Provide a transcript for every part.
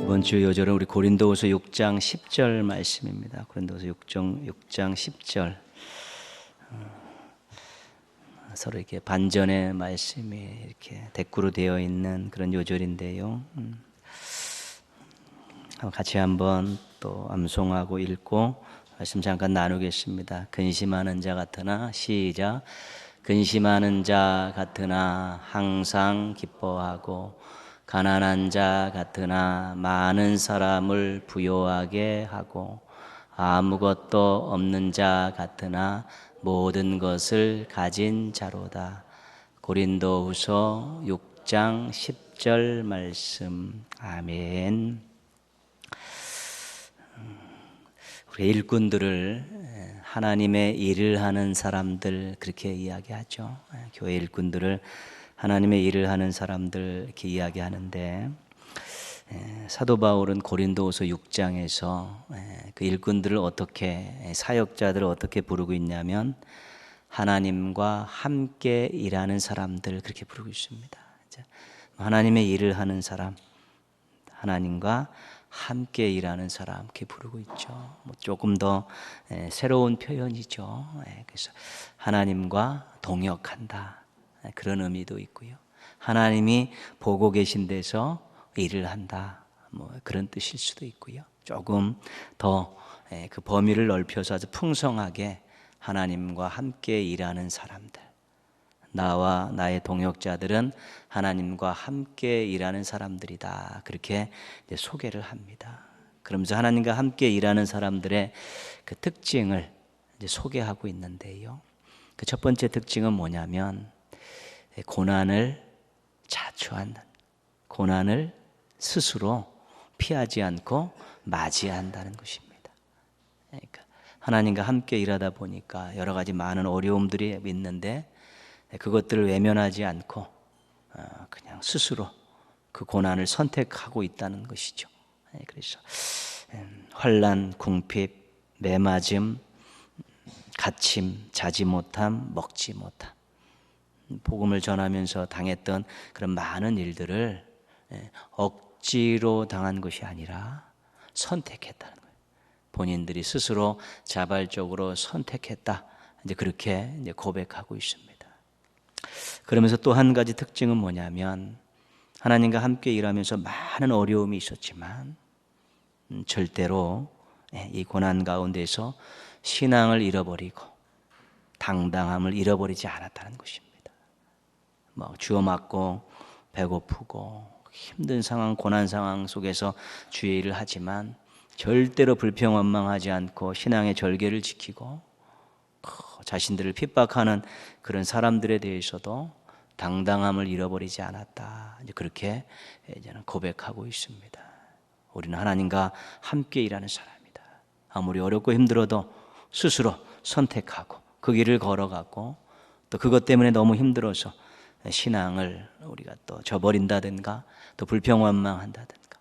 이번 주 요절은 우리 고린도후서 6장 10절 말씀입니다. 고린도후서 6장 10절. 서로 이렇게 반전의 말씀이 이렇게 대꾸로 되어 있는 그런 요절인데요. 같이 한번 또 암송하고 읽고 말씀 잠깐 나누겠습니다. 근심하는 자 같으나 시작. 근심하는 자 같으나 항상 기뻐하고 가난한 자 같으나 많은 사람을 부요하게 하고 아무것도 없는 자 같으나 모든 것을 가진 자로다. 고린도후서 6장 10절 말씀. 아멘. 우리 일꾼들을 하나님의 일을 하는 사람들 그렇게 이야기하죠. 교회 일꾼들을 하나님의 일을 하는 사람들 이렇게 이야기하는데, 사도 바울은 고린도후서 6장에서 그 일꾼들을 어떻게, 사역자들을 어떻게 부르고 있냐면 하나님과 함께 일하는 사람들 그렇게 부르고 있습니다. 하나님의 일을 하는 사람, 하나님과 함께 일하는 사람 이렇게 부르고 있죠. 조금 더 새로운 표현이죠. 그래서 하나님과 동역한다, 그런 의미도 있고요. 하나님이 보고 계신 데서 일을 한다, 그런 뜻일 수도 있고요. 조금 더 그 범위를 넓혀서 아주 풍성하게 하나님과 함께 일하는 사람들, 나와 나의 동역자들은 하나님과 함께 일하는 사람들이다, 그렇게 소개를 합니다. 그러면서 하나님과 함께 일하는 사람들의 그 특징을 소개하고 있는데요. 그 첫 번째 특징은 뭐냐면 고난을 자초한다. 고난을 스스로 피하지 않고 맞이한다는 것입니다. 그러니까 하나님과 함께 일하다 보니까 여러 가지 많은 어려움들이 있는데 그것들을 외면하지 않고 그냥 스스로 그 고난을 선택하고 있다는 것이죠. 그래서 환난, 궁핍, 매맞음, 갇힘, 자지 못함, 먹지 못함, 복음을 전하면서 당했던 그런 많은 일들을 억지로 당한 것이 아니라 선택했다는 거예요. 본인들이 스스로 자발적으로 선택했다, 이제 그렇게 이제 고백하고 있습니다. 그러면서 또 한 가지 특징은 뭐냐면 하나님과 함께 일하면서 많은 어려움이 있었지만 절대로 이 고난 가운데서 신앙을 잃어버리고 당당함을 잃어버리지 않았다는 것입니다. 쥐어 맞고 배고프고 힘든 상황, 고난 상황 속에서 주의 일을 하지만 절대로 불평원망하지 않고 신앙의 절개를 지키고 자신들을 핍박하는 그런 사람들에 대해서도 당당함을 잃어버리지 않았다, 이제 그렇게 이제는 고백하고 있습니다. 우리는 하나님과 함께 일하는 사람이다. 아무리 어렵고 힘들어도 스스로 선택하고 그 길을 걸어가고, 또 그것 때문에 너무 힘들어서 신앙을 우리가 또 저버린다든가 또 불평원망한다든가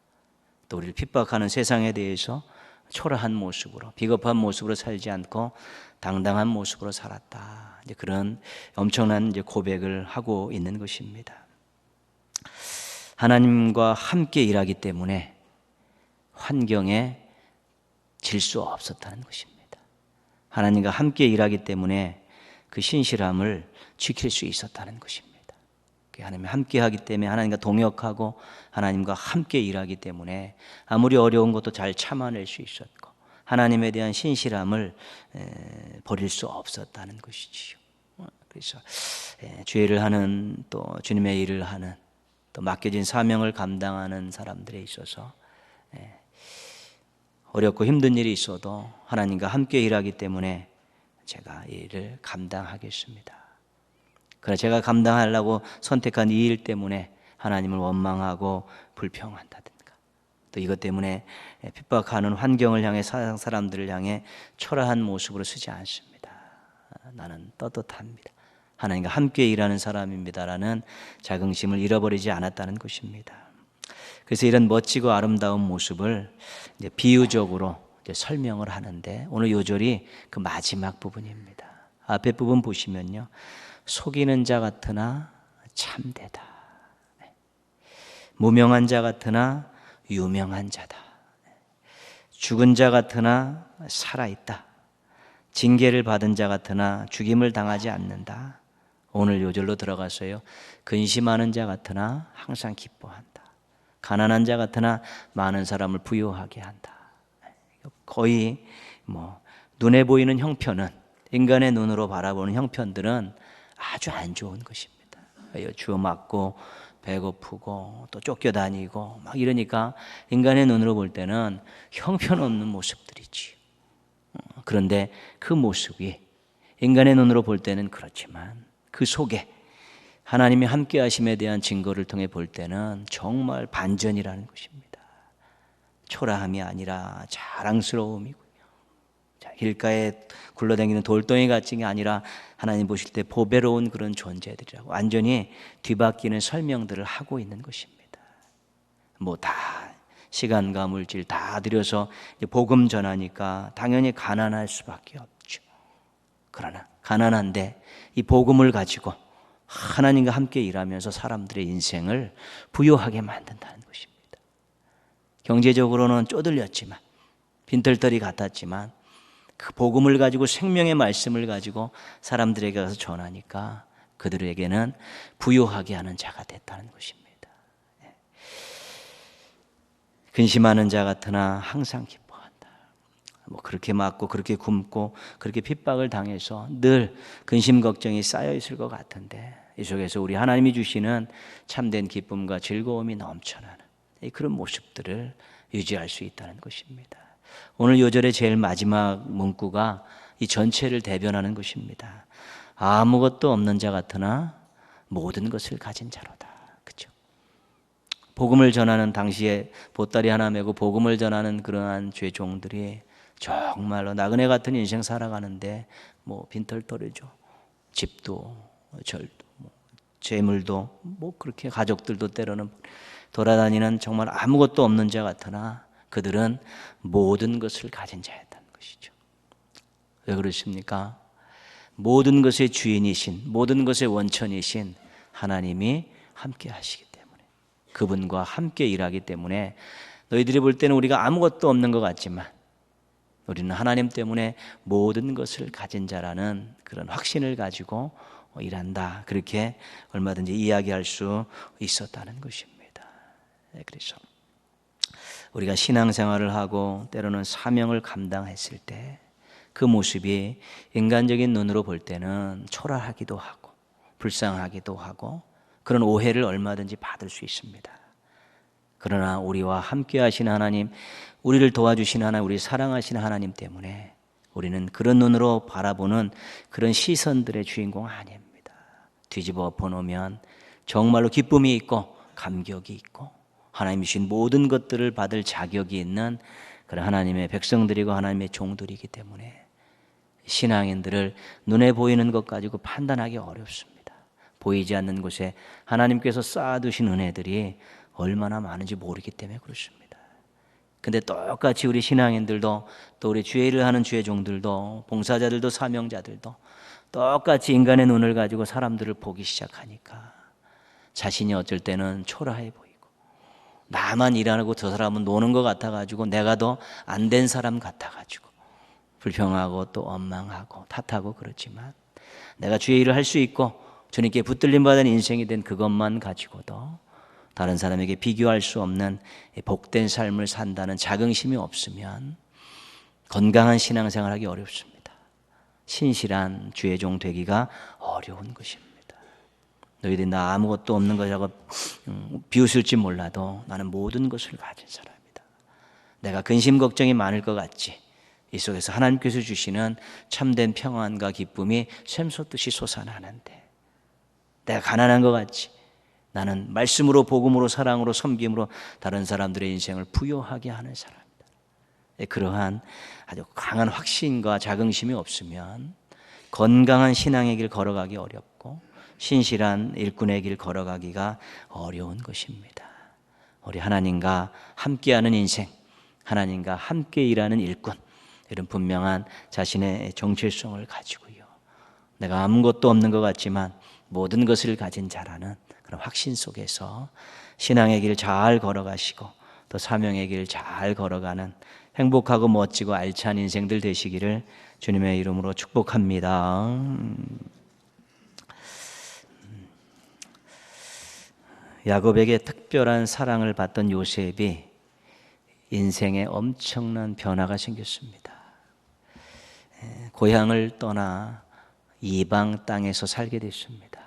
또 우리를 핍박하는 세상에 대해서 초라한 모습으로, 비겁한 모습으로 살지 않고 당당한 모습으로 살았다, 이제 그런 엄청난 이제 고백을 하고 있는 것입니다. 하나님과 함께 일하기 때문에 환경에 질 수 없었다는 것입니다. 하나님과 함께 일하기 때문에 그 신실함을 지킬 수 있었다는 것입니다. 하나님과 함께 하기 때문에, 하나님과 동역하고 하나님과 함께 일하기 때문에 아무리 어려운 것도 잘 참아낼 수 있었고 하나님에 대한 신실함을 버릴 수 없었다는 것이지요. 그래서 주의를 하는, 또 주님의 일을 하는, 또 맡겨진 사명을 감당하는 사람들에 있어서 어렵고 힘든 일이 있어도 하나님과 함께 일하기 때문에 제가 이 일을 감당하겠습니다. 그러나 제가 감당하려고 선택한 이 일 때문에 하나님을 원망하고 불평한다든가, 또 이것 때문에 핍박하는 환경을 향해, 세상 사람들을 향해 초라한 모습으로 서지 않습니다. 나는 떳떳합니다. 하나님과 함께 일하는 사람입니다라는 자긍심을 잃어버리지 않았다는 것입니다. 그래서 이런 멋지고 아름다운 모습을 이제 비유적으로 이제 설명을 하는데 오늘 요절이 그 마지막 부분입니다. 앞에 부분 보시면요, 속이는 자 같으나 참되다, 무명한 자 같으나 유명한 자다, 죽은 자 같으나 살아있다, 징계를 받은 자 같으나 죽임을 당하지 않는다. 오늘 요절로 들어가서요, 근심하는 자 같으나 항상 기뻐한다, 가난한 자 같으나 많은 사람을 부유하게 한다. 거의 눈에 보이는 형편은, 인간의 눈으로 바라보는 형편들은 아주 안 좋은 것입니다. 주어 맞고 배고프고 또 쫓겨다니고 막 이러니까 인간의 눈으로 볼 때는 형편없는 모습들이지. 그런데 그 모습이 인간의 눈으로 볼 때는 그렇지만 그 속에 하나님이 함께 하심에 대한 증거를 통해 볼 때는 정말 반전이라는 것입니다. 초라함이 아니라 자랑스러움이고요, 길가에 굴러다니는 돌덩이 같은 게 아니라 하나님 보실 때 보배로운 그런 존재들이라고 완전히 뒤바뀌는 설명들을 하고 있는 것입니다. 다 시간과 물질 다 들여서 복음 전하니까 당연히 가난할 수밖에 없죠. 그러나 가난한데 이 복음을 가지고 하나님과 함께 일하면서 사람들의 인생을 부유하게 만든다는 것입니다. 경제적으로는 쪼들렸지만, 빈털터리 같았지만 그 복음을 가지고, 생명의 말씀을 가지고 사람들에게 가서 전하니까 그들에게는 부유하게 하는 자가 됐다는 것입니다. 근심하는 자 같으나 항상 기뻐한다. 그렇게 맞고 그렇게 굶고 그렇게 핍박을 당해서 늘 근심 걱정이 쌓여 있을 것 같은데 이 속에서 우리 하나님이 주시는 참된 기쁨과 즐거움이 넘쳐나는 그런 모습들을 유지할 수 있다는 것입니다. 오늘 요절의 제일 마지막 문구가 이 전체를 대변하는 것입니다. 아무것도 없는 자 같으나 모든 것을 가진 자로다. 그렇죠? 복음을 전하는, 당시에 보따리 하나 메고 복음을 전하는 그러한 죄종들이 정말로 나그네 같은 인생 살아가는데 빈털터리죠. 집도 절도 재물도 그렇게 가족들도 때로는 돌아다니는 정말 아무것도 없는 자 같으나 그들은 모든 것을 가진 자였다는 것이죠. 왜 그렇습니까? 모든 것의 주인이신, 모든 것의 원천이신 하나님이 함께 하시기 때문에, 그분과 함께 일하기 때문에 너희들이 볼 때는 우리가 아무것도 없는 것 같지만 우리는 하나님 때문에 모든 것을 가진 자라는 그런 확신을 가지고 일한다. 그렇게 얼마든지 이야기할 수 있었다는 것입니다. 그래서 우리가 신앙생활을 하고 때로는 사명을 감당했을 때 그 모습이 인간적인 눈으로 볼 때는 초라하기도 하고 불쌍하기도 하고 그런 오해를 얼마든지 받을 수 있습니다. 그러나 우리와 함께 하신 하나님, 우리를 도와주신 하나님, 우리 사랑하시는 하나님 때문에 우리는 그런 눈으로 바라보는 그런 시선들의 주인공 아닙니다. 뒤집어 엎어놓으면 정말로 기쁨이 있고 감격이 있고 하나님이 주신 모든 것들을 받을 자격이 있는 그런 하나님의 백성들이고 하나님의 종들이기 때문에 신앙인들을 눈에 보이는 것 가지고 판단하기 어렵습니다. 보이지 않는 곳에 하나님께서 쌓아두신 은혜들이 얼마나 많은지 모르기 때문에 그렇습니다. 근데 똑같이 우리 신앙인들도 또 우리 주의 일을 하는 주의 종들도 봉사자들도 사명자들도 똑같이 인간의 눈을 가지고 사람들을 보기 시작하니까 자신이 어쩔 때는 초라해 보이고 나만 일하고 저 사람은 노는 것 같아가지고 내가 더 안 된 사람 같아가지고 불평하고 또 원망하고 탓하고 그렇지만 내가 주의 일을 할 수 있고 주님께 붙들림 받은 인생이 된 그것만 가지고도 다른 사람에게 비교할 수 없는 복된 삶을 산다는 자긍심이 없으면 건강한 신앙생활 하기 어렵습니다. 신실한 주의 종 되기가 어려운 것입니다. 너희들이 나 아무것도 없는 거라고 비웃을지 몰라도 나는 모든 것을 가진 사람이다. 내가 근심 걱정이 많을 것 같지? 이 속에서 하나님께서 주시는 참된 평안과 기쁨이 샘솟듯이 솟아나는데 내가 가난한 것 같지? 나는 말씀으로 복음으로 사랑으로 섬김으로 다른 사람들의 인생을 부유하게 하는 사람이다. 그러한 아주 강한 확신과 자긍심이 없으면 건강한 신앙의 길 걸어가기 어렵고 신실한 일꾼의 길 걸어가기가 어려운 것입니다. 우리 하나님과 함께하는 인생, 하나님과 함께 일하는 일꾼, 이런 분명한 자신의 정체성을 가지고요, 내가 아무것도 없는 것 같지만 모든 것을 가진 자라는 그런 확신 속에서 신앙의 길 잘 걸어가시고 또 사명의 길 잘 걸어가는 행복하고 멋지고 알찬 인생들 되시기를 주님의 이름으로 축복합니다. 야곱에게 특별한 사랑을 받던 요셉이 인생에 엄청난 변화가 생겼습니다. 고향을 떠나 이방 땅에서 살게 됐습니다.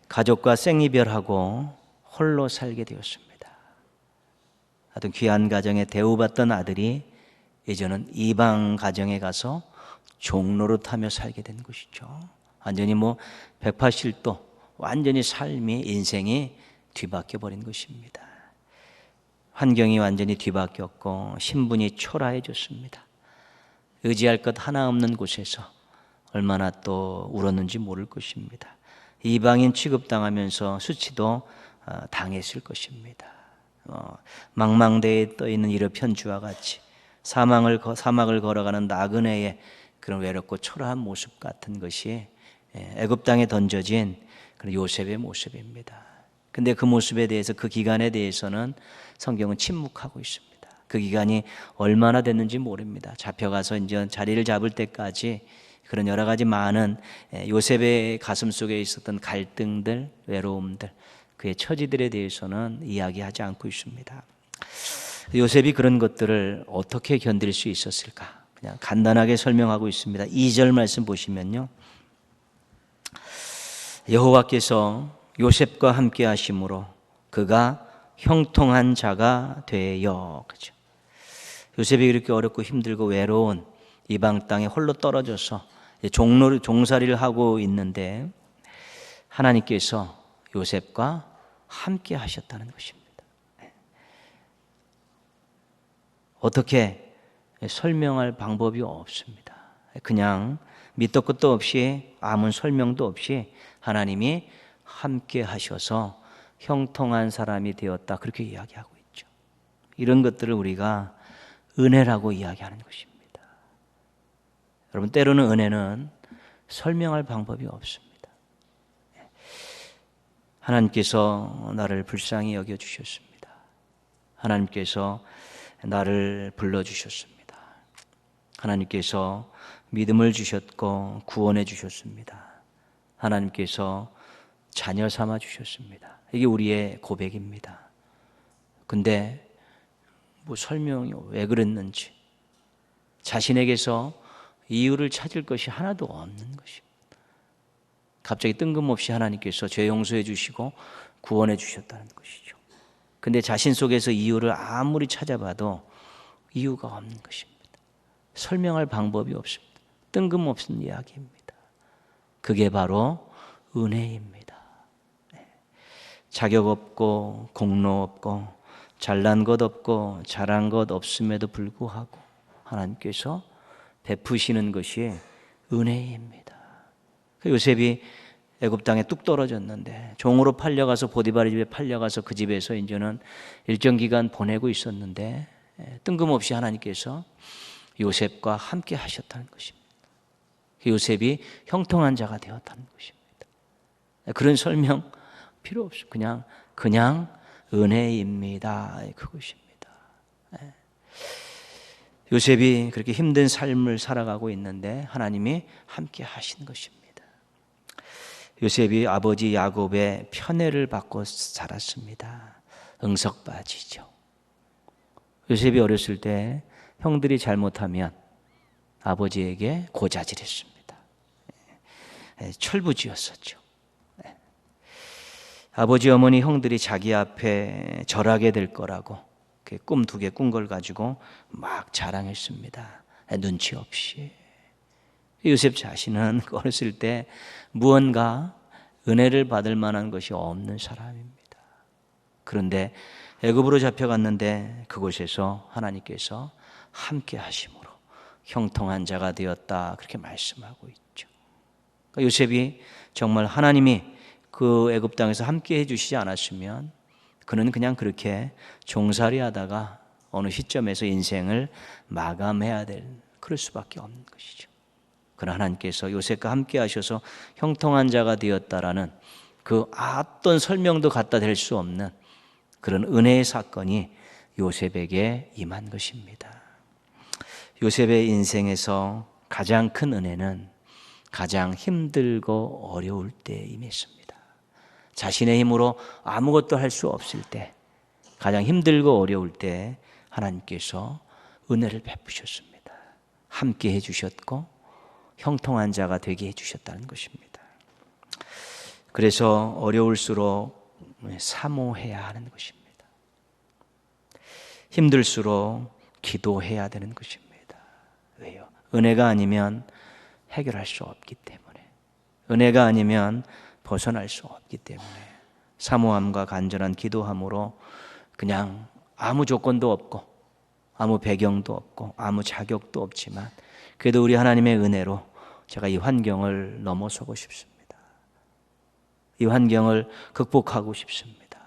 가족과 생이별하고 홀로 살게 되었습니다. 하여튼 귀한 가정에 대우받던 아들이 이제는 이방 가정에 가서 종노릇하며 살게 된 것이죠. 완전히 180도 완전히 삶이, 인생이 뒤바뀌어 버린 것입니다. 환경이 완전히 뒤바뀌었고 신분이 초라해졌습니다. 의지할 것 하나 없는 곳에서 얼마나 또 울었는지 모를 것입니다. 이방인 취급당하면서 수치도 당했을 것입니다. 망망대해에 떠있는 이르편주와 같이 사막을 걸어가는 나그네의 그런 외롭고 초라한 모습 같은 것이 애굽 땅에 던져진 그런 요셉의 모습입니다. 근데 그 모습에 대해서, 그 기간에 대해서는 성경은 침묵하고 있습니다. 그 기간이 얼마나 됐는지 모릅니다. 잡혀가서 이제 자리를 잡을 때까지 그런 여러 가지 많은 요셉의 가슴 속에 있었던 갈등들, 외로움들, 그의 처지들에 대해서는 이야기하지 않고 있습니다. 요셉이 그런 것들을 어떻게 견딜 수 있었을까? 그냥 간단하게 설명하고 있습니다. 2절 말씀 보시면요, 여호와께서 요셉과 함께 하심으로 그가 형통한 자가 되어. 그죠? 요셉이 이렇게 어렵고 힘들고 외로운 이방 땅에 홀로 떨어져서 종살이를 하고 있는데 하나님께서 요셉과 함께 하셨다는 것입니다. 어떻게 설명할 방법이 없습니다. 그냥 밑도 끝도 없이 아무 설명도 없이 하나님이 함께 하셔서 형통한 사람이 되었다, 그렇게 이야기하고 있죠. 이런 것들을 우리가 은혜라고 이야기하는 것입니다. 여러분, 때로는 은혜는 설명할 방법이 없습니다. 하나님께서 나를 불쌍히 여겨주셨습니다. 하나님께서 나를 불러주셨습니다. 하나님께서 믿음을 주셨고 구원해 주셨습니다. 하나님께서 자녀 삼아 주셨습니다. 이게 우리의 고백입니다. 근데 설명이 왜 그랬는지, 자신에게서 이유를 찾을 것이 하나도 없는 것입니다. 갑자기 뜬금없이 하나님께서 죄 용서해 주시고 구원해 주셨다는 것이죠. 근데 자신 속에서 이유를 아무리 찾아봐도 이유가 없는 것입니다. 설명할 방법이 없습니다. 뜬금없는 이야기입니다. 그게 바로 은혜입니다. 자격 없고 공로 없고 잘난 것 없고 잘한 것 없음에도 불구하고 하나님께서 베푸시는 것이 은혜입니다. 요셉이 애굽 땅에 뚝 떨어졌는데 종으로 팔려가서 보디바리 집에 팔려가서 그 집에서 이제는 일정 기간 보내고 있었는데 뜬금없이 하나님께서 요셉과 함께 하셨다는 것입니다. 요셉이 형통한 자가 되었다는 것입니다. 그런 설명 필요 없어요. 그냥 은혜입니다. 그것입니다. 요셉이 그렇게 힘든 삶을 살아가고 있는데 하나님이 함께 하신 것입니다. 요셉이 아버지 야곱의 편애를 받고 자랐습니다. 응석바지죠. 요셉이 어렸을 때 형들이 잘못하면 아버지에게 고자질했습니다. 철부지였었죠. 아버지 어머니 형들이 자기 앞에 절하게 될 거라고 꿈 2개 꾼 걸 가지고 막 자랑했습니다. 눈치 없이. 요셉 자신은 어렸을 때 무언가 은혜를 받을 만한 것이 없는 사람입니다. 그런데 애굽으로 잡혀갔는데 그곳에서 하나님께서 함께 하심으로 형통한 자가 되었다, 그렇게 말씀하고 있죠. 그러니까 요셉이 정말 하나님이 그 애굽 땅에서 함께 해주시지 않았으면 그는 그냥 그렇게 종살이 하다가 어느 시점에서 인생을 마감해야 될 그럴 수밖에 없는 것이죠. 그러나 하나님께서 요셉과 함께 하셔서 형통한 자가 되었다라는 그 어떤 설명도 갖다 댈 수 없는 그런 은혜의 사건이 요셉에게 임한 것입니다. 요셉의 인생에서 가장 큰 은혜는 가장 힘들고 어려울 때 임했습니다. 자신의 힘으로 아무것도 할 수 없을 때, 가장 힘들고 어려울 때 하나님께서 은혜를 베푸셨습니다. 함께 해주셨고 형통한 자가 되게 해주셨다는 것입니다. 그래서 어려울수록 사모해야 하는 것입니다. 힘들수록 기도해야 되는 것입니다. 왜요? 은혜가 아니면 해결할 수 없기 때문에, 은혜가 아니면 벗어날 수 없기 때문에 사모함과 간절한 기도함으로 그냥 아무 조건도 없고 아무 배경도 없고 아무 자격도 없지만 그래도 우리 하나님의 은혜로 제가 이 환경을 넘어서고 싶습니다. 이 환경을 극복하고 싶습니다.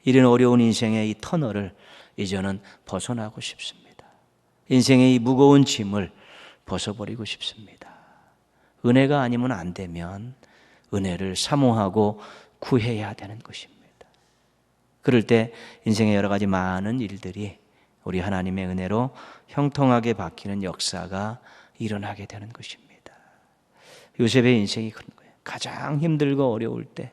이런 어려운 인생의 이 터널을 이제는 벗어나고 싶습니다. 인생의 이 무거운 짐을 벗어버리고 싶습니다. 은혜가 아니면 안 되면 은혜를 사모하고 구해야 되는 것입니다. 그럴 때 인생의 여러 가지 많은 일들이 우리 하나님의 은혜로 형통하게 바뀌는 역사가 일어나게 되는 것입니다. 요셉의 인생이 그런 거예요. 가장 힘들고 어려울 때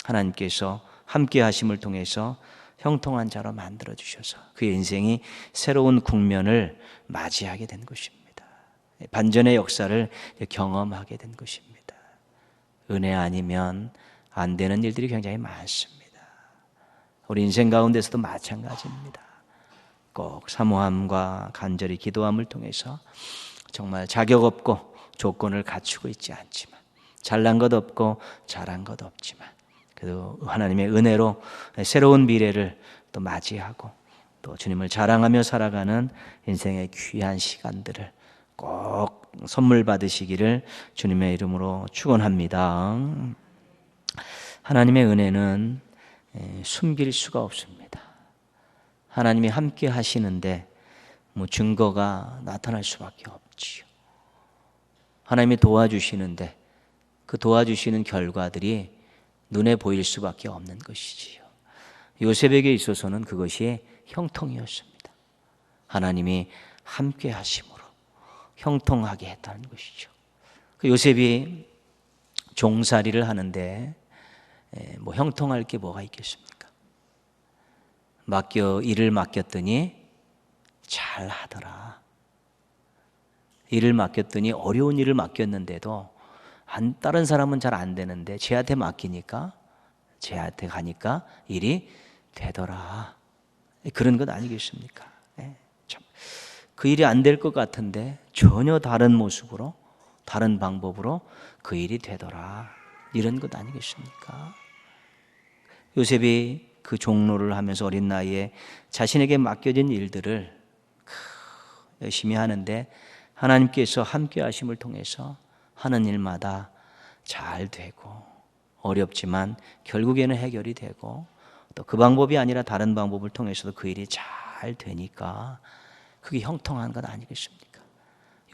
하나님께서 함께 하심을 통해서 형통한 자로 만들어 주셔서 그의 인생이 새로운 국면을 맞이하게 된 것입니다. 반전의 역사를 경험하게 된 것입니다. 은혜 아니면 안 되는 일들이 굉장히 많습니다. 우리 인생 가운데서도 마찬가지입니다. 꼭 사모함과 간절히 기도함을 통해서 정말 자격 없고 조건을 갖추고 있지 않지만, 잘난 것 없고 잘한 것 없지만 그래도 하나님의 은혜로 새로운 미래를 또 맞이하고 또 주님을 자랑하며 살아가는 인생의 귀한 시간들을 꼭 선물 받으시기를 주님의 이름으로 축원합니다. 하나님의 은혜는 숨길 수가 없습니다. 하나님이 함께 하시는데 증거가 나타날 수밖에 없지요. 하나님이 도와주시는데 그 도와주시는 결과들이 눈에 보일 수밖에 없는 것이지요. 요셉에게 있어서는 그것이 형통이었습니다. 하나님이 함께 하심으로 형통하게 했다는 것이죠. 요셉이 종살이를 하는데 형통할 게 뭐가 있겠습니까? 일을 맡겼더니 잘 하더라. 일을 맡겼더니 어려운 일을 맡겼는데도 다른 사람은 잘 안 되는데 쟤한테 맡기니까, 쟤한테 가니까 일이 되더라. 그런 것 아니겠습니까? 그 일이 안 될 것 같은데 전혀 다른 모습으로, 다른 방법으로 그 일이 되더라. 이런 것 아니겠습니까? 요셉이 그 종로를 하면서 어린 나이에 자신에게 맡겨진 일들을 열심히 하는데 하나님께서 함께 하심을 통해서 하는 일마다 잘 되고, 어렵지만 결국에는 해결이 되고, 또 그 방법이 아니라 다른 방법을 통해서도 그 일이 잘 되니까 그게 형통한 것 아니겠습니까?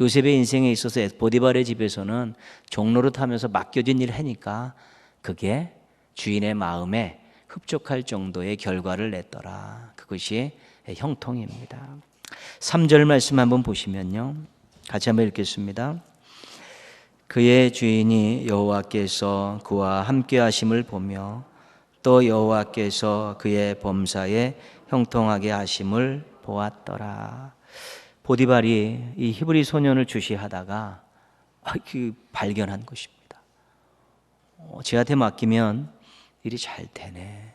요셉의 인생에 있어서 보디발의 집에서는 종로를 하면서 맡겨진 일을 하니까 그게 주인의 마음에 흡족할 정도의 결과를 냈더라. 그것이 형통입니다. 3절 말씀 한번 보시면요, 같이 한번 읽겠습니다. 그의 주인이 여호와께서 그와 함께 하심을 보며 또 여호와께서 그의 범사에 형통하게 하심을 보았더라. 보디발이 이 히브리 소년을 주시하다가 발견한 것입니다. 쟤한테 맡기면 일이 잘 되네.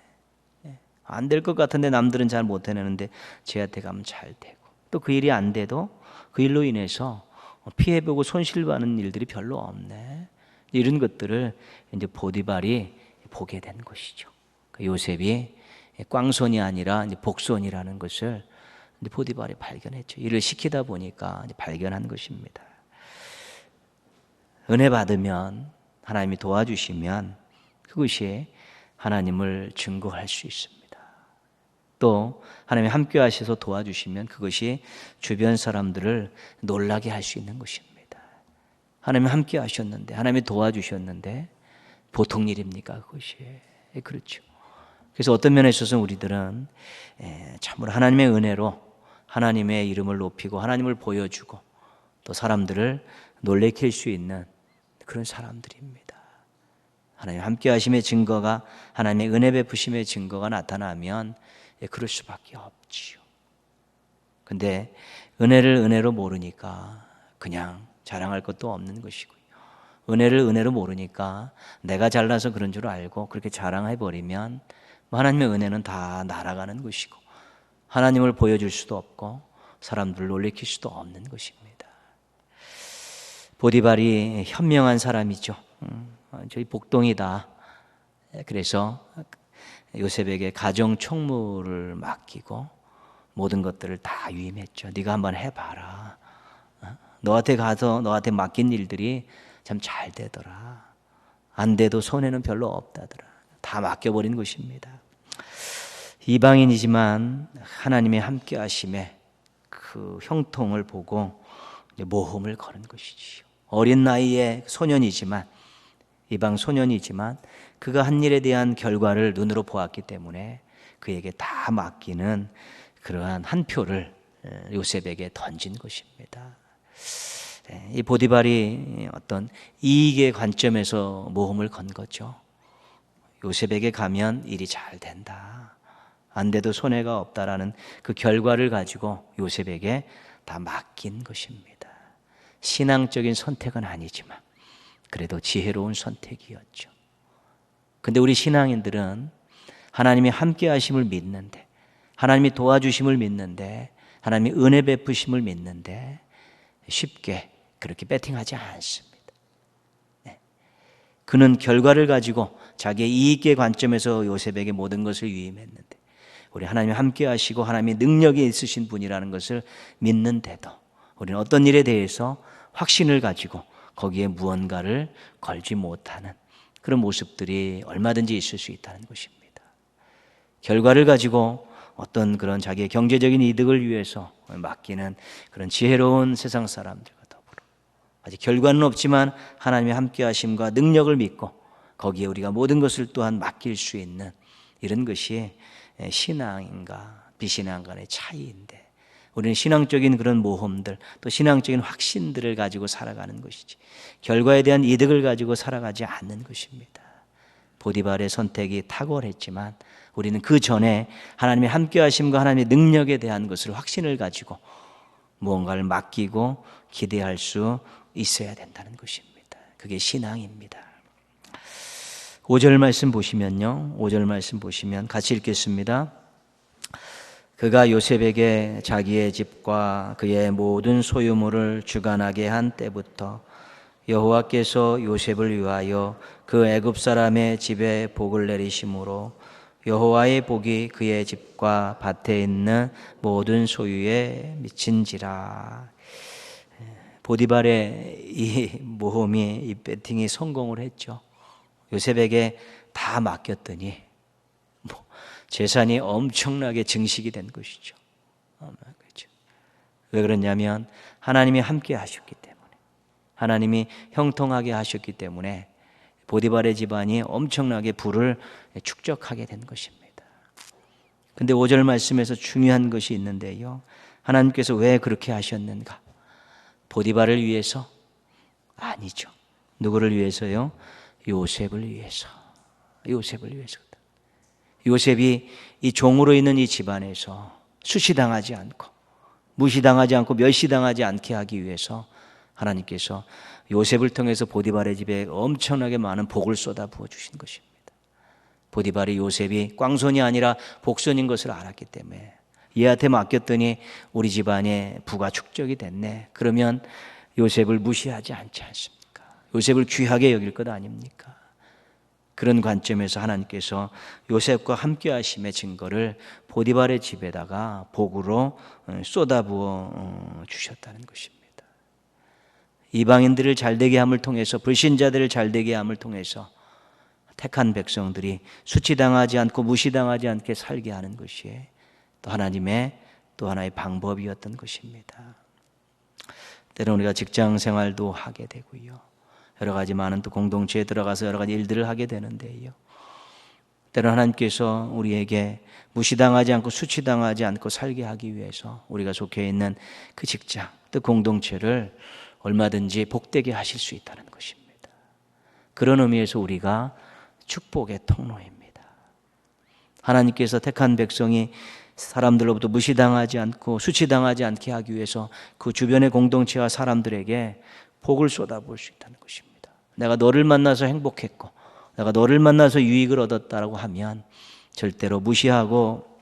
안 될 것 같은데 남들은 잘 못 해내는데 쟤한테 가면 잘 되고, 또 그 일이 안 돼도 그 일로 인해서 피해보고 손실받는 일들이 별로 없네. 이런 것들을 이제 보디발이 보게 된 것이죠. 요셉이 꽝손이 아니라 이제 복손이라는 것을 보디발이 발견했죠. 일을 시키다 보니까 발견한 것입니다. 은혜 받으면, 하나님이 도와주시면 그것이 하나님을 증거할 수 있습니다. 또 하나님이 함께 하셔서 도와주시면 그것이 주변 사람들을 놀라게 할 수 있는 것입니다. 하나님이 함께 하셨는데, 하나님이 도와주셨는데 보통 일입니까? 그것이. 그렇죠. 그래서 어떤 면에 있어서 우리들은 참으로 하나님의 은혜로 하나님의 이름을 높이고 하나님을 보여주고 또 사람들을 놀래킬 수 있는 그런 사람들입니다. 하나님 함께 하심의 증거가, 하나님의 은혜 베푸심의 증거가 나타나면 그럴 수밖에 없지요. 근데 은혜를 은혜로 모르니까 그냥 자랑할 것도 없는 것이고요. 은혜를 은혜로 모르니까 내가 잘나서 그런 줄 알고 그렇게 자랑해버리면 하나님의 은혜는 다 날아가는 것이고 하나님을 보여줄 수도 없고 사람들을 놀래킬 수도 없는 것입니다. 보디발이 현명한 사람이죠. 저희 복동이다. 그래서 요셉에게 가정 총무를 맡기고 모든 것들을 다 위임했죠. 네가 한번 해봐라. 너한테 가서 너한테 맡긴 일들이 참 잘 되더라. 안 돼도 손해는 별로 없다더라. 다 맡겨버린 것입니다. 이방인이지만 하나님의 함께 하심에 그 형통을 보고 모험을 거는 것이지요. 어린 나이에 소년이지만, 이방 소년이지만 그가 한 일에 대한 결과를 눈으로 보았기 때문에 그에게 다 맡기는 그러한 한 표를 요셉에게 던진 것입니다. 이 보디발이 어떤 이익의 관점에서 모험을 건 거죠. 요셉에게 가면 일이 잘 된다, 안 돼도 손해가 없다라는 그 결과를 가지고 요셉에게 다 맡긴 것입니다. 신앙적인 선택은 아니지만 그래도 지혜로운 선택이었죠. 근데 우리 신앙인들은 하나님이 함께 하심을 믿는데, 하나님이 도와주심을 믿는데, 하나님이 은혜 베푸심을 믿는데 쉽게 그렇게 배팅하지 않습니다. 그는 결과를 가지고 자기의 이익의 관점에서 요셉에게 모든 것을 위임했는데, 우리 하나님이 함께 하시고 하나님이 능력이 있으신 분이라는 것을 믿는데도 우리는 어떤 일에 대해서 확신을 가지고 거기에 무언가를 걸지 못하는 그런 모습들이 얼마든지 있을 수 있다는 것입니다. 결과를 가지고 어떤 그런 자기의 경제적인 이득을 위해서 맡기는 그런 지혜로운 세상 사람들과 더불어 아직 결과는 없지만 하나님의 함께 하심과 능력을 믿고 거기에 우리가 모든 것을 또한 맡길 수 있는 이런 것이 신앙인가 비신앙 간의 차이인데, 우리는 신앙적인 그런 모험들 또 신앙적인 확신들을 가지고 살아가는 것이지 결과에 대한 이득을 가지고 살아가지 않는 것입니다. 보디발의 선택이 탁월했지만 우리는 그 전에 하나님의 함께 하심과 하나님의 능력에 대한 것을 확신을 가지고 무언가를 맡기고 기대할 수 있어야 된다는 것입니다. 그게 신앙입니다. 5절 말씀 보시면요, 5절 말씀 보시면 같이 읽겠습니다. 그가 요셉에게 자기의 집과 그의 모든 소유물을 주관하게 한 때부터 여호와께서 요셉을 위하여 그 애굽 사람의 집에 복을 내리심으로 여호와의 복이 그의 집과 밭에 있는 모든 소유에 미친지라. 보디발의 이 모험이, 이 배팅이 성공을 했죠. 요셉에게 다 맡겼더니 재산이 엄청나게 증식이 된 것이죠. 그렇죠. 왜 그러냐면 하나님이 함께 하셨기 때문에, 하나님이 형통하게 하셨기 때문에 보디발의 집안이 엄청나게 부를 축적하게 된 것입니다. 근데 5절 말씀에서 중요한 것이 있는데요, 하나님께서 왜 그렇게 하셨는가? 보디발을 위해서? 아니죠. 누구를 위해서요? 요셉을 위해서. 요셉을 위해서. 요셉이 이 종으로 있는 이 집안에서 수시당하지 않고 무시당하지 않고 멸시당하지 않게 하기 위해서 하나님께서 요셉을 통해서 보디발의 집에 엄청나게 많은 복을 쏟아 부어 주신 것입니다. 보디발이 요셉이 꽝손이 아니라 복손인 것을 알았기 때문에 얘한테 맡겼더니 우리 집안에 부가 축적이 됐네. 그러면 요셉을 무시하지 않지 않습니까? 요셉을 귀하게 여길 것 아닙니까? 그런 관점에서 하나님께서 요셉과 함께 하심의 증거를 보디발의 집에다가 복으로 쏟아부어 주셨다는 것입니다. 이방인들을 잘되게 함을 통해서, 불신자들을 잘되게 함을 통해서 택한 백성들이 수치당하지 않고 무시당하지 않게 살게 하는 것이 또 하나님의 또 하나의 방법이었던 것입니다. 때로는 우리가 직장 생활도 하게 되고요. 여러 가지 많은 또 공동체에 들어가서 여러 가지 일들을 하게 되는데요. 때로는 하나님께서 우리에게 무시당하지 않고 수치당하지 않고 살게 하기 위해서 우리가 속해 있는 그 직장, 또 공동체를 얼마든지 복되게 하실 수 있다는 것입니다. 그런 의미에서 우리가 축복의 통로입니다. 하나님께서 택한 백성이 사람들로부터 무시당하지 않고 수치당하지 않게 하기 위해서 그 주변의 공동체와 사람들에게 복을 쏟아부을 수 있다는 것입니다. 내가 너를 만나서 행복했고 내가 너를 만나서 유익을 얻었다라고 하면 절대로 무시하고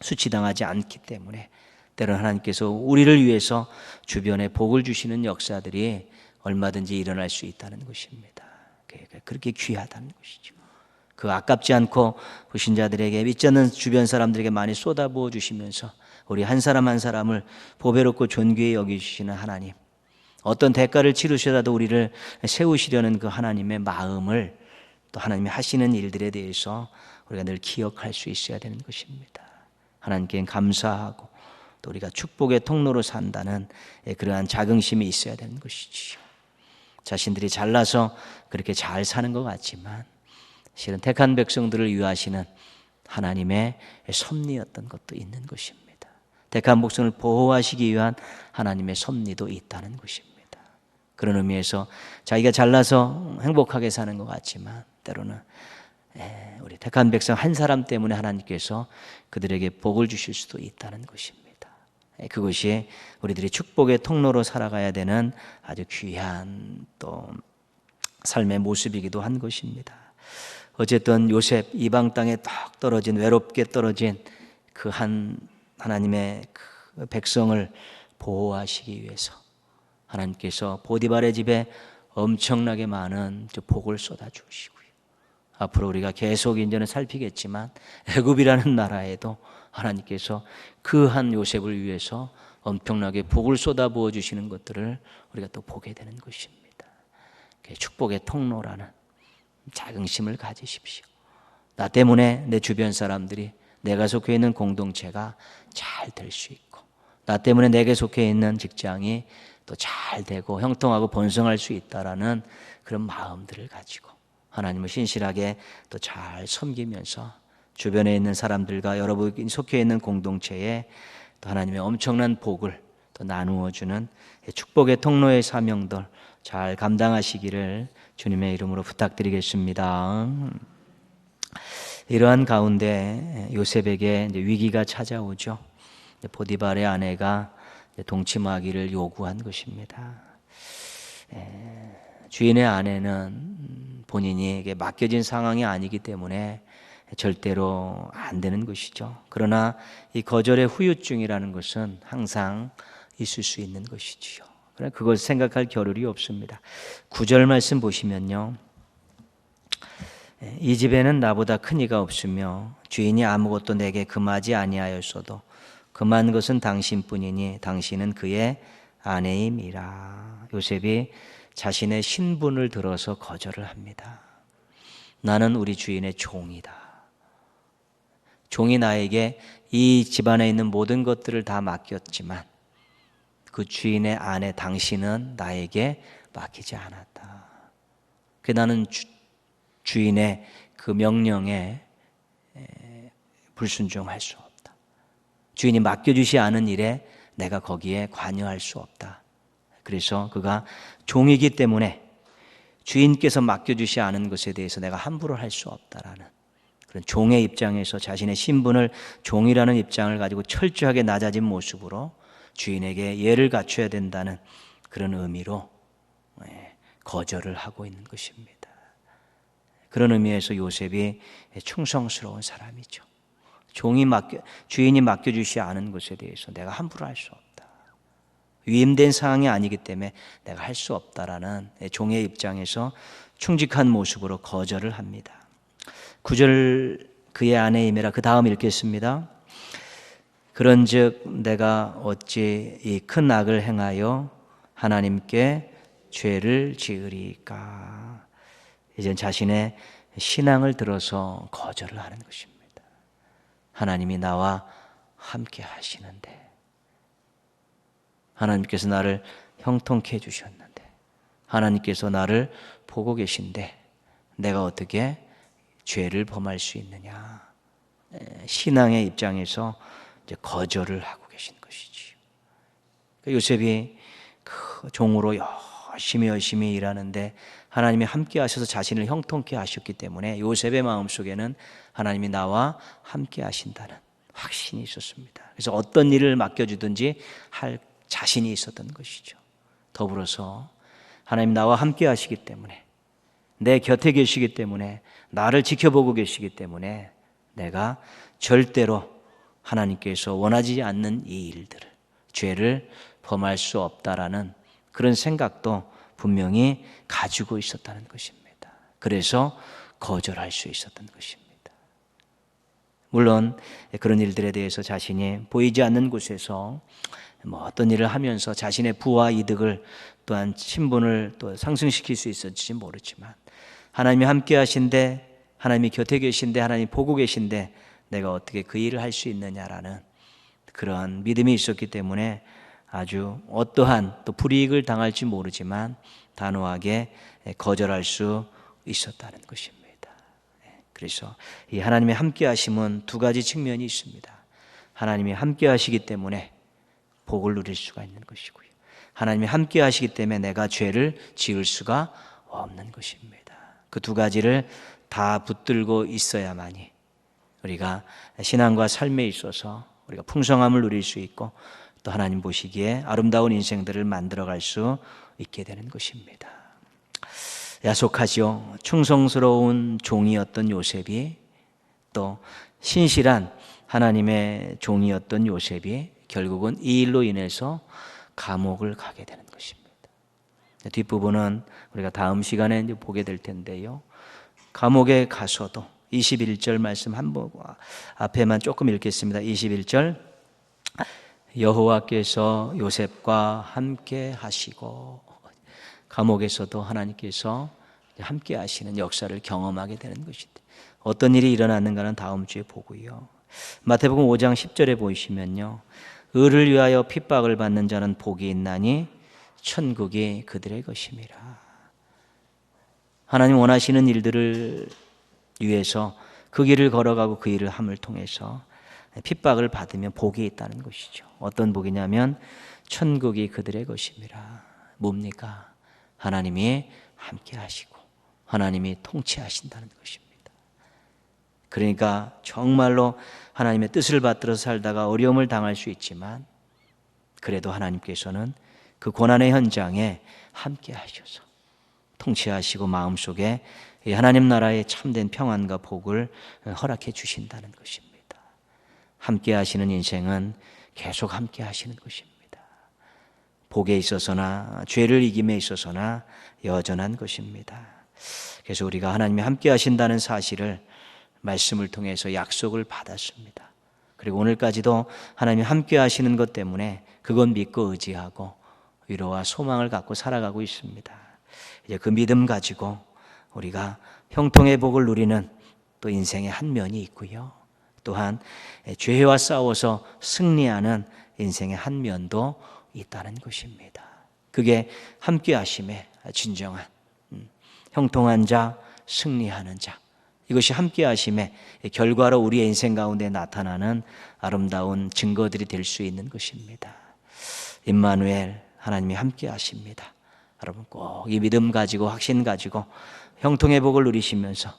수치당하지 않기 때문에 때로는 하나님께서 우리를 위해서 주변에 복을 주시는 역사들이 얼마든지 일어날 수 있다는 것입니다. 그렇게 귀하다는 것이죠. 그 아깝지 않고 그 신자들에게 믿지 않는 주변 사람들에게 많이 쏟아부어 주시면서 우리 한 사람 한 사람을 보배롭고 존귀히 여기시는 하나님, 어떤 대가를 치르셔라도 우리를 세우시려는 그 하나님의 마음을 또 하나님이 하시는 일들에 대해서 우리가 늘 기억할 수 있어야 되는 것입니다. 하나님께 감사하고 또 우리가 축복의 통로로 산다는 그러한 자긍심이 있어야 되는 것이지요. 자신들이 잘나서 그렇게 잘 사는 것 같지만 실은 택한 백성들을 위하시는 하나님의 섭리였던 것도 있는 것입니다. 택한 백성을 보호하시기 위한 하나님의 섭리도 있다는 것입니다. 그런 의미에서 자기가 잘나서 행복하게 사는 것 같지만 때로는 우리 택한 백성 한 사람 때문에 하나님께서 그들에게 복을 주실 수도 있다는 것입니다. 그것이 우리들이 축복의 통로로 살아가야 되는 아주 귀한 또 삶의 모습이기도 한 것입니다. 어쨌든 요셉 이방 땅에 딱 떨어진 외롭게 떨어진 그 하나님의 그 백성을 보호하시기 위해서 하나님께서 보디발의 집에 엄청나게 많은 복을 쏟아 주시고요. 앞으로 우리가 계속 이제는 살피겠지만 애굽이라는 나라에도 하나님께서 그 한 요셉을 위해서 엄청나게 복을 쏟아 부어 주시는 것들을 우리가 또 보게 되는 것입니다. 축복의 통로라는 자긍심을 가지십시오. 나 때문에 내 주변 사람들이 내가 속해 있는 공동체가 잘 될 수 있고 나 때문에 내게 속해 있는 직장이 또 잘 되고 형통하고 번성할 수 있다라는 그런 마음들을 가지고 하나님을 신실하게 또 잘 섬기면서 주변에 있는 사람들과 여러분이 속해 있는 공동체에 또 하나님의 엄청난 복을 또 나누어 주는 축복의 통로의 사명들 잘 감당하시기를 주님의 이름으로 부탁드리겠습니다. 이러한 가운데 요셉에게 위기가 찾아오죠. 보디발의 아내가 동침하기를 요구한 것입니다. 주인의 아내는 본인에게 맡겨진 상황이 아니기 때문에 절대로 안 되는 것이죠. 그러나 이 거절의 후유증이라는 것은 항상 있을 수 있는 것이지요. 그러나 그걸 생각할 겨를이 없습니다. 9절 말씀 보시면요. 이 집에는 나보다 큰 이가 없으며 주인이 아무것도 내게 금하지 아니하였어도 금한 것은 당신뿐이니 당신은 그의 아내임이라. 요셉이 자신의 신분을 들어서 거절을 합니다. 나는 우리 주인의 종이다. 종이 나에게 이 집안에 있는 모든 것들을 다 맡겼지만 그 주인의 아내 당신은 나에게 맡기지 않았다. 나는 주인의 그 명령에 불순종할 수 없다. 주인이 맡겨주지 않은 일에 내가 거기에 관여할 수 없다. 그래서 그가 종이기 때문에 주인께서 맡겨주지 않은 것에 대해서 내가 함부로 할 수 없다라는 그런 종의 입장에서 자신의 신분을 종이라는 입장을 가지고 철저하게 낮아진 모습으로 주인에게 예를 갖춰야 된다는 그런 의미로 거절을 하고 있는 것입니다. 그런 의미에서 요셉이 충성스러운 사람이죠. 주인이 맡겨주지 않은 것에 대해서 내가 함부로 할 수 없다. 위임된 상황이 아니기 때문에 내가 할 수 없다라는 종의 입장에서 충직한 모습으로 거절을 합니다. 9절 그의 아내임이라 그 다음 읽겠습니다. 그런즉 내가 어찌 이 큰 악을 행하여 하나님께 죄를 지으리까. 이젠 자신의 신앙을 들어서 거절을 하는 것입니다. 하나님이 나와 함께 하시는데, 하나님께서 나를 형통케 해주셨는데, 하나님께서 나를 보고 계신데 내가 어떻게 죄를 범할 수 있느냐. 신앙의 입장에서 이제 거절을 하고 계신 것이지요. 요셉이 그 종으로 열심히 일하는데 하나님이 함께 하셔서 자신을 형통케 하셨기 때문에 요셉의 마음속에는 하나님이 나와 함께 하신다는 확신이 있었습니다. 그래서 어떤 일을 맡겨주든지 할 자신이 있었던 것이죠. 더불어서 하나님 나와 함께 하시기 때문에, 내 곁에 계시기 때문에, 나를 지켜보고 계시기 때문에 내가 절대로 하나님께서 원하지 않는 이 일들을, 죄를 범할 수 없다라는 그런 생각도 분명히 가지고 있었다는 것입니다. 그래서 거절할 수 있었던 것입니다. 물론 그런 일들에 대해서 자신이 보이지 않는 곳에서 어떤 일을 하면서 자신의 부와 이득을 또한 신분을 또 상승시킬 수 있었을지 모르지만, 하나님이 함께 하신데, 하나님이 곁에 계신데, 하나님이 보고 계신데 내가 어떻게 그 일을 할 수 있느냐라는 그러한 믿음이 있었기 때문에 아주 어떠한 또 불이익을 당할지 모르지만 단호하게 거절할 수 있었다는 것입니다. 그래서 이 하나님의 함께 하심은 두 가지 측면이 있습니다. 하나님이 함께 하시기 때문에 복을 누릴 수가 있는 것이고요, 하나님이 함께 하시기 때문에 내가 죄를 지을 수가 없는 것입니다. 그 두 가지를 다 붙들고 있어야만이 우리가 신앙과 삶에 있어서 우리가 풍성함을 누릴 수 있고 또 하나님 보시기에 아름다운 인생들을 만들어갈 수 있게 되는 것입니다. 야속하지요. 충성스러운 종이었던 요셉이, 또 신실한 하나님의 종이었던 요셉이 결국은 이 일로 인해서 감옥을 가게 되는 것입니다. 뒷부분은 우리가 다음 시간에 이제 보게 될 텐데요, 감옥에 가서도 21절 말씀 한번 앞에만 조금 읽겠습니다. 21절, 여호와께서 요셉과 함께 하시고, 감옥에서도 하나님께서 함께 하시는 역사를 경험하게 되는 것인데, 어떤 일이 일어났는가는 다음 주에 보고요. 마태복음 5장 10절에 보시면요, 의를 위하여 핍박을 받는 자는 복이 있나니 천국이 그들의 것임이라. 하나님 원하시는 일들을 위해서 그 길을 걸어가고 그 일을 함을 통해서 핍박을 받으면 복이 있다는 것이죠. 어떤 복이냐면 천국이 그들의 것임이라. 뭡니까? 하나님이 함께 하시고 하나님이 통치하신다는 것입니다. 그러니까 정말로 하나님의 뜻을 받들어 살다가 어려움을 당할 수 있지만, 그래도 하나님께서는 그 고난의 현장에 함께 하셔서 통치하시고 마음속에 하나님 나라의 참된 평안과 복을 허락해 주신다는 것입니다. 함께 하시는 인생은 계속 함께 하시는 것입니다. 복에 있어서나 죄를 이김에 있어서나 여전한 것입니다. 그래서 우리가 하나님이 함께 하신다는 사실을 말씀을 통해서 약속을 받았습니다. 그리고 오늘까지도 하나님이 함께 하시는 것 때문에 그건 믿고 의지하고 위로와 소망을 갖고 살아가고 있습니다. 이제 그 믿음 가지고 우리가 형통의 복을 누리는 또 인생의 한 면이 있고요, 또한 죄와 싸워서 승리하는 인생의 한 면도 있다는 것입니다. 그게 함께 하심의 진정한 형통한 자, 승리하는 자, 이것이 함께 하심의 결과로 우리의 인생 가운데 나타나는 아름다운 증거들이 될 수 있는 것입니다. 임마누엘, 하나님이 함께 하십니다. 여러분 꼭 이 믿음 가지고 확신 가지고 형통의 복을 누리시면서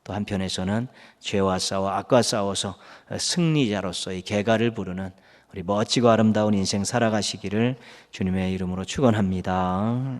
또 한편에서는 죄와 싸워 악과 싸워서 승리자로서의 계가를 부르는 우리 멋지고 아름다운 인생 살아가시기를 주님의 이름으로 축원합니다.